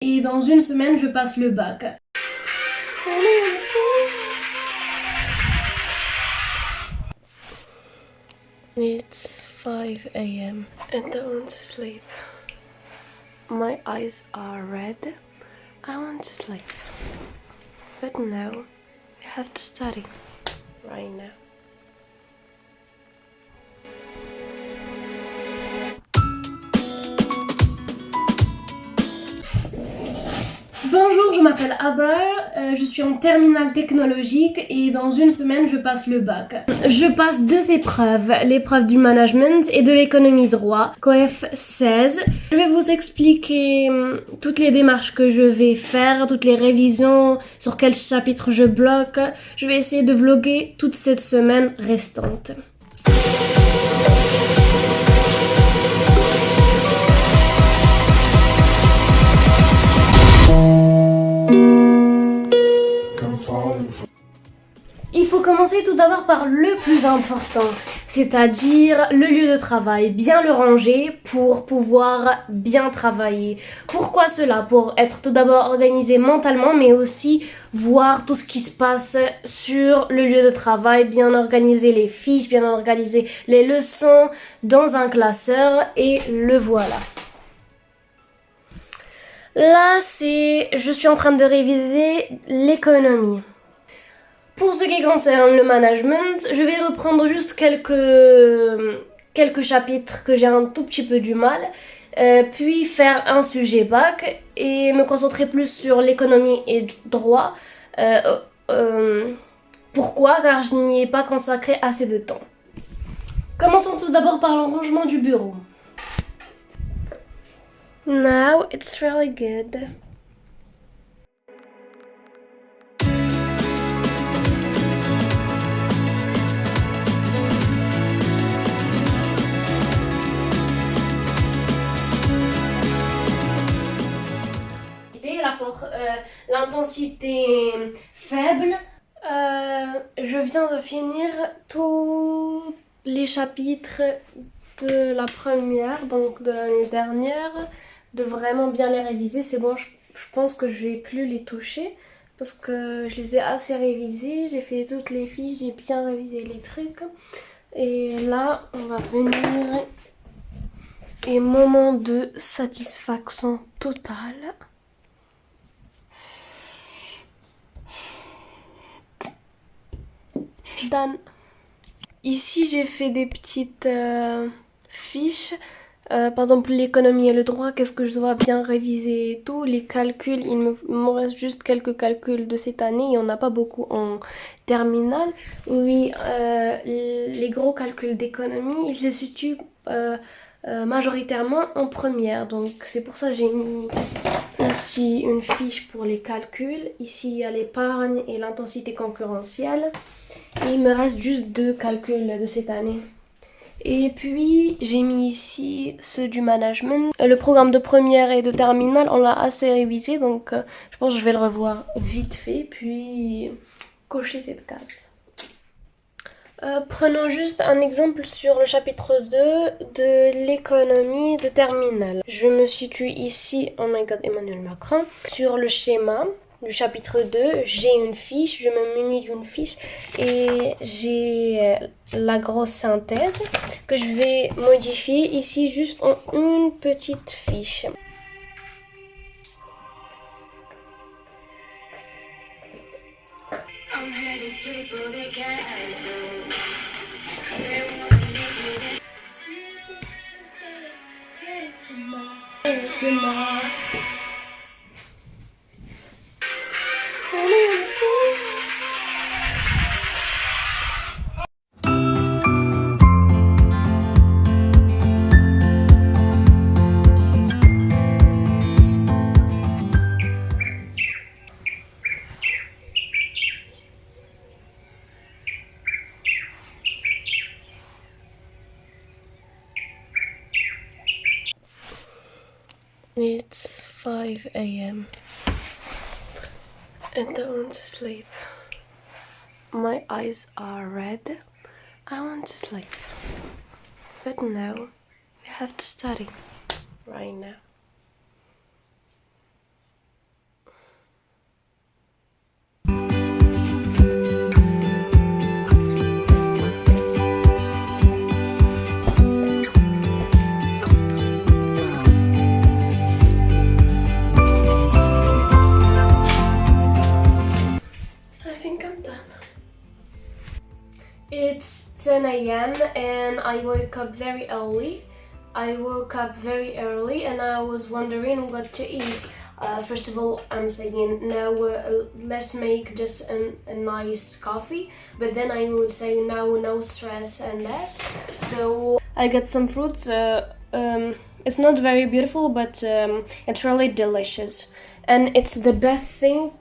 Et dans une semaine, je passe le bac. It's 5 a.m. and I want to sleep. My eyes are red. I want to sleep. But now I have to study right now. Bonjour, je m'appelle Abrar, je suis en terminale technologique et dans une semaine, je passe le bac. Je passe deux épreuves, l'épreuve du management et de l'économie droit, COEF 16. Je vais vous expliquer toutes les démarches que je vais faire, toutes les révisions, sur quel chapitre je bloque. Je vais essayer de vlogger toute cette semaine restante. Il faut commencer tout d'abord par le plus important, c'est-à-dire le lieu de travail, bien le ranger pour pouvoir bien travailler. Pourquoi cela? Pour être tout d'abord organisé mentalement, mais aussi voir tout ce qui se passe sur le lieu de travail, bien organiser les fiches, bien organiser les leçons dans un classeur, et le voilà. Là, je suis en train de réviser l'économie. Pour ce qui concerne le management, je vais reprendre juste quelques chapitres que j'ai un tout petit peu du mal, puis faire un sujet bac et me concentrer plus sur l'économie et le droit. Pourquoi? Car je n'y ai pas consacré assez de temps. Commençons tout d'abord par le rangement du bureau. Now it's really good. L'intensité faible. Je viens de finir tous les chapitres de la première, donc de l'année dernière, de vraiment bien les réviser. C'est bon, je pense que je vais plus les toucher parce que je les ai assez révisés. J'ai fait toutes les fiches, j'ai bien révisé les trucs. Et là, on va venir. Et moment de satisfaction totale. Done. Ici, j'ai fait des petites fiches. Par exemple, l'économie et le droit, qu'est-ce que je dois bien réviser et tout. Les calculs, il me reste juste quelques calculs de cette année. Il n'y en a pas beaucoup en terminale. Oui, les gros calculs d'économie, ils se situent majoritairement en première. Donc, c'est pour ça que j'ai mis ici une fiche pour les calculs. Ici, il y a l'épargne et l'intensité concurrentielle. Et il me reste juste deux calculs de cette année. Et puis j'ai mis ici ceux du management. Le programme de première et de terminale, on l'a assez révisé, donc je pense que je vais le revoir vite fait, puis cocher cette case. Prenons juste un exemple sur le chapitre 2 de l'économie de terminale. Je me situe ici, oh my god, Emmanuel Macron, sur le schéma du chapitre 2, j'ai une fiche, je me munis d'une fiche et j'ai la grosse synthèse que je vais modifier ici juste en une petite fiche. I'm headed straight for the castle. It's 5 a.m. and I want to sleep. My eyes are red. I want to sleep. But now I have to study right now. 10 a.m. and I woke up very early. And I was wondering what to eat. First of all, I'm saying now let's make just a nice coffee, but then I would say no stress and that. So I got some fruits. It's not very beautiful, but it's really delicious, and it's the best thing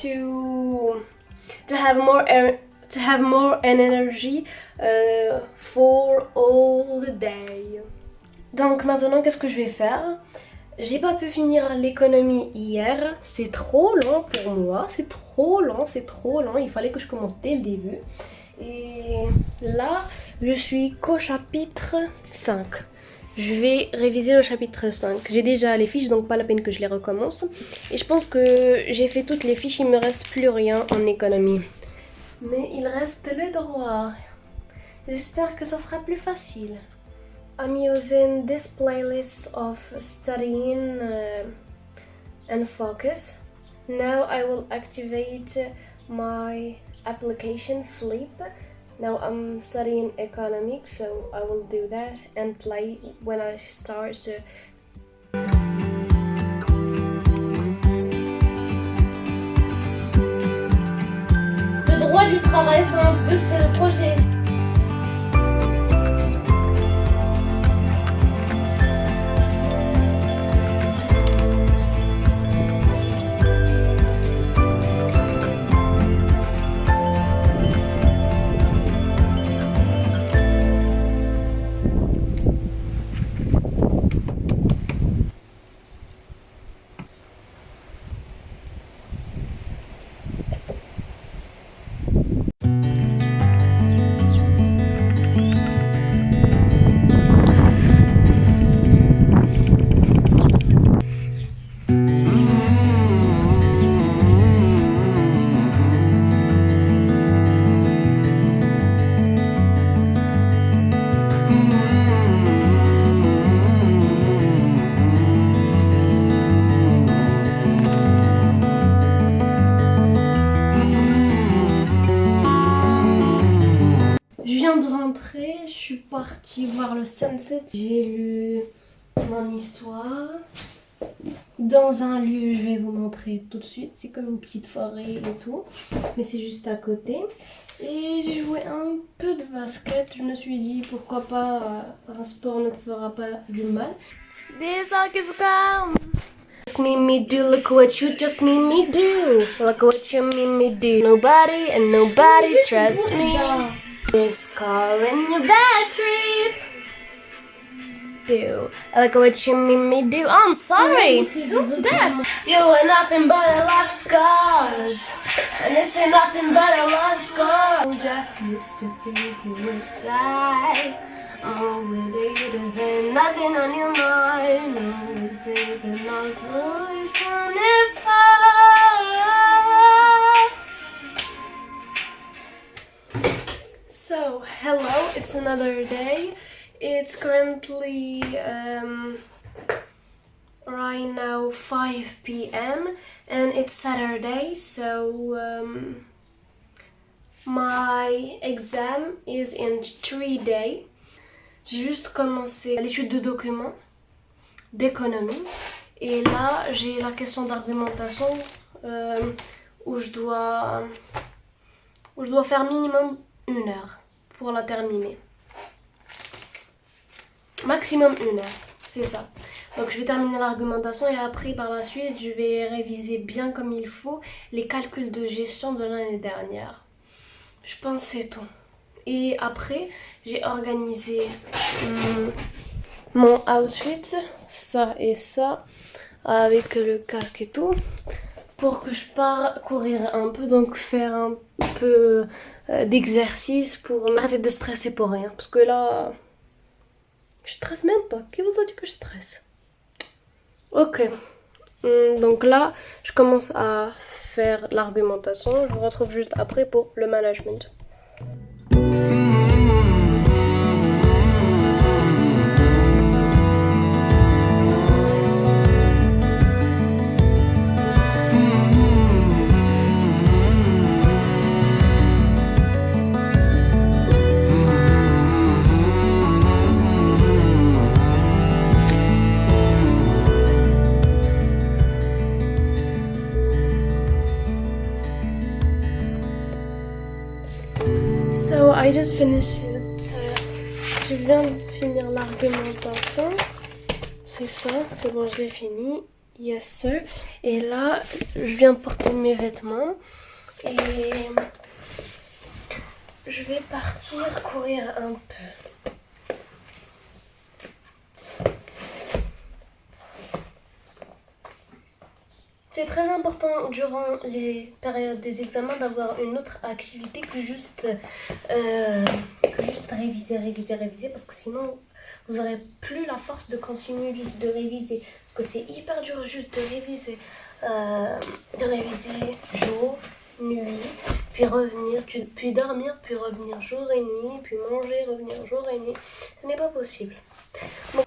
to have more energy for all the day. Donc maintenant, qu'est-ce que je vais faire? J'ai pas pu finir l'économie hier, c'est trop long pour moi, c'est trop lent, il fallait que je commence dès le début. Et là, je suis qu'au chapitre 5. Je vais réviser le chapitre 5. J'ai déjà les fiches, donc pas la peine que je les recommence. Et je pense que j'ai fait toutes les fiches, il me reste plus rien en économie. Mais il reste le droit. J'espère que ça sera plus facile. I'm using this playlist of studying and focus. Now I will activate my application Flip. Now I'm studying economics, so I will do that and play when I start to. Le droit du travail, c'est un but, c'est le projet. Je suis partie voir le sunset. J'ai lu mon histoire dans un lieu, je vais vous montrer tout de suite. C'est comme une petite forêt et tout, mais c'est juste à côté. Et j'ai joué un peu de basket. Je me suis dit pourquoi pas, un sport ne te fera pas du mal. This song is gone. Just made me do, look what you just made me do. Look what you made me do. Nobody and nobody trusts me. There's car in your batteries. Do I like what you made me do? Oh, I'm sorry. Who's that? You ain't nothing but a lot of scars, and this ain't nothing but a lost cause. I used to think you were shy. Oh, with it and nothing on your mind. Always thinking I was so fun. So, hello, it's another day. It's currently right now 5 p.m. and it's Saturday, so my exam is in 3 days. J'ai juste commencé l'étude de documents d'économie et là j'ai la question d'argumentation où je dois faire minimum 1 heure pour la terminer. Maximum 1 heure, c'est ça. Donc je vais terminer l'argumentation et après par la suite je vais réviser bien comme il faut les calculs de gestion de l'année dernière. Je pense que c'est tout. Et après j'ai organisé mon outfit, ça et ça, avec le casque et tout, pour que je parte courir un peu, donc faire un peu d'exercice pour m'arrêter de stresser pour rien. Parce que là, je stresse même pas. Qui vous a dit que je stresse? Ok. Donc là, je commence à faire l'argumentation. Je vous retrouve juste après pour le management. I just finished it. Je viens de finir l'argumentation. C'est ça, c'est bon, je l'ai fini. Yes sir. Et là, je viens de porter mes vêtements. Et je vais partir courir un peu. C'est très important durant les périodes des examens d'avoir une autre activité que juste réviser parce que sinon vous n'aurez plus la force de continuer juste de réviser. Parce que c'est hyper dur juste de réviser jour, nuit, puis revenir, puis dormir, puis revenir jour et nuit, puis manger, revenir jour et nuit. Ce n'est pas possible. Donc,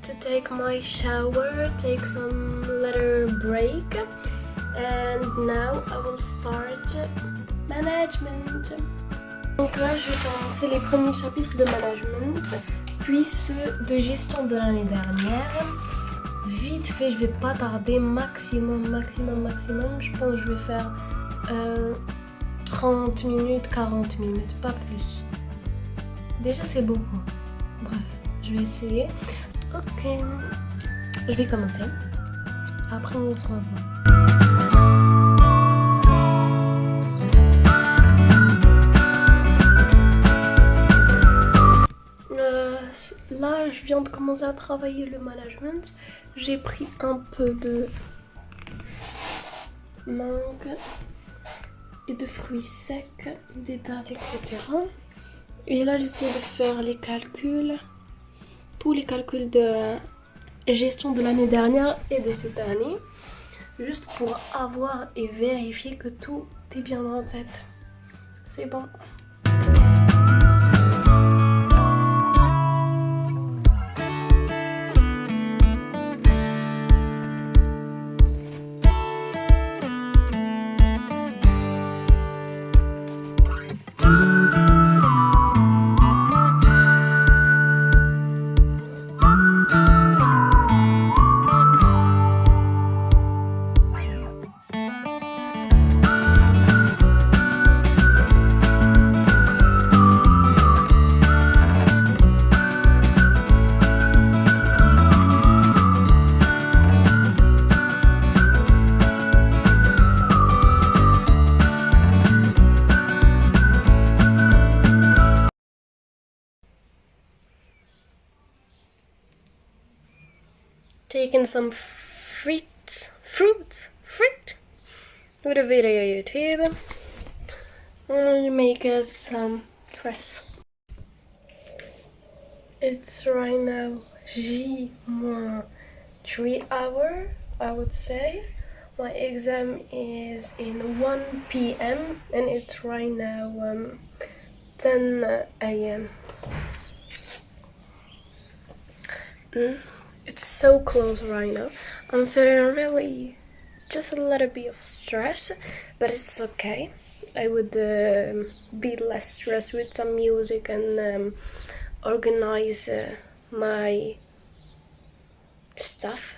to take my shower, take some little break, and now I will start management. Donc là, je vais commencer les premiers chapitres de management, puis ceux de gestion de l'année dernière. Vite fait, je vais pas tarder, maximum. Je pense que je vais faire 30 minutes, 40 minutes, pas plus. Déjà, c'est beaucoup. Bref, je vais essayer. Ok, je vais commencer. Après, on se revoit. Là, je viens de commencer à travailler le management. J'ai pris un peu de mangue et de fruits secs, des dattes, etc. Et là, j'essaie de faire les calculs. Tous les calculs de gestion de l'année dernière et de cette année, juste pour avoir et vérifier que tout est bien en tête. C'est bon. Taking some fruit with a video YouTube. And you make it some press. It's right now J-3 hour, I would say. My exam is in 1 p.m. and it's right now 10 a.m. It's so close right now. I'm feeling really just a little bit of stress, but it's okay. I would be less stressed with some music and organize my stuff.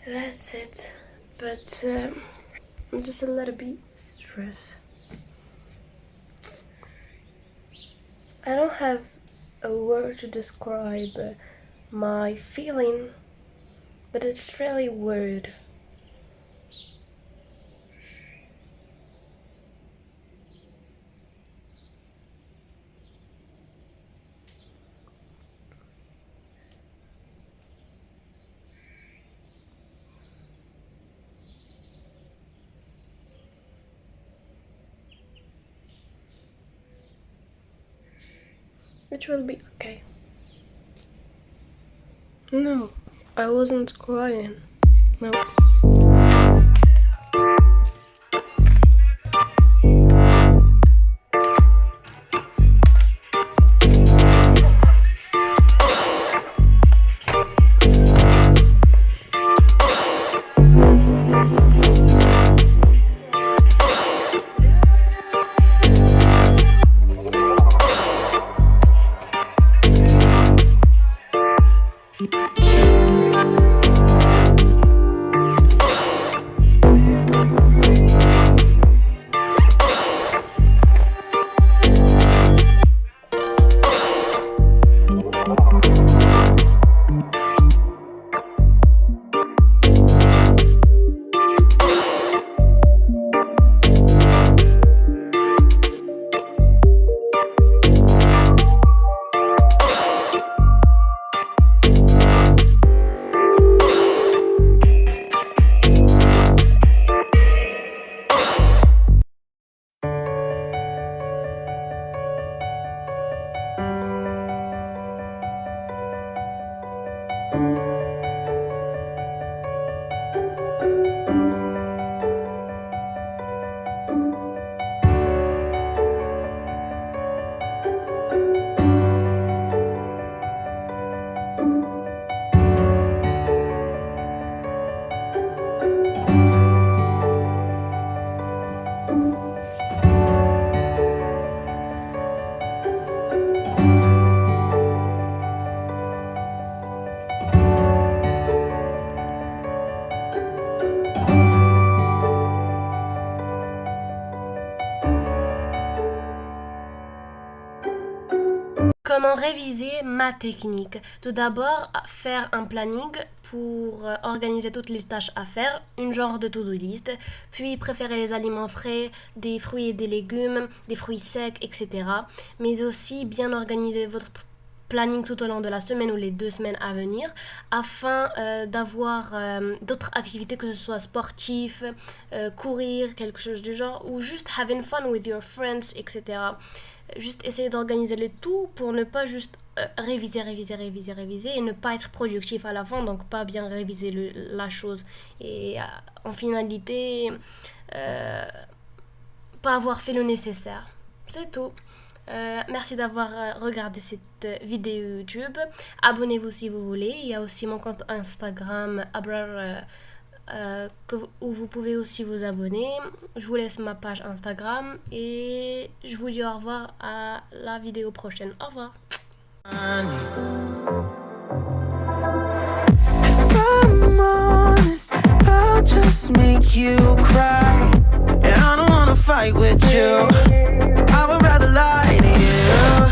That's it. But I'm just a little bit stressed. I don't have a word to describe my feeling, but it's really weird. Which will be okay. No, I wasn't crying. No. Comment réviser ma technique? Tout d'abord, faire un planning pour organiser toutes les tâches à faire, une genre de to-do list, puis préférer les aliments frais, des fruits et des légumes, des fruits secs, etc. Mais aussi bien organiser votre planning tout au long de la semaine ou les 2 semaines à venir afin d'avoir d'autres activités, que ce soit sportif, courir, quelque chose du genre, ou juste having fun with your friends, etc. Juste essayer d'organiser le tout pour ne pas juste réviser et ne pas être productif à la fin, donc pas bien réviser la chose et en finalité pas avoir fait le nécessaire. C'est tout. Merci d'avoir regardé cette vidéo YouTube. Abonnez-vous si vous voulez. Il y a aussi mon compte Instagram Abrar où vous pouvez aussi vous abonner. Je vous laisse ma page Instagram et je vous dis au revoir à la vidéo prochaine. Au revoir. If I'm honest, I'll just make you cry. And I don't wanna fight with you, I would rather lie to you.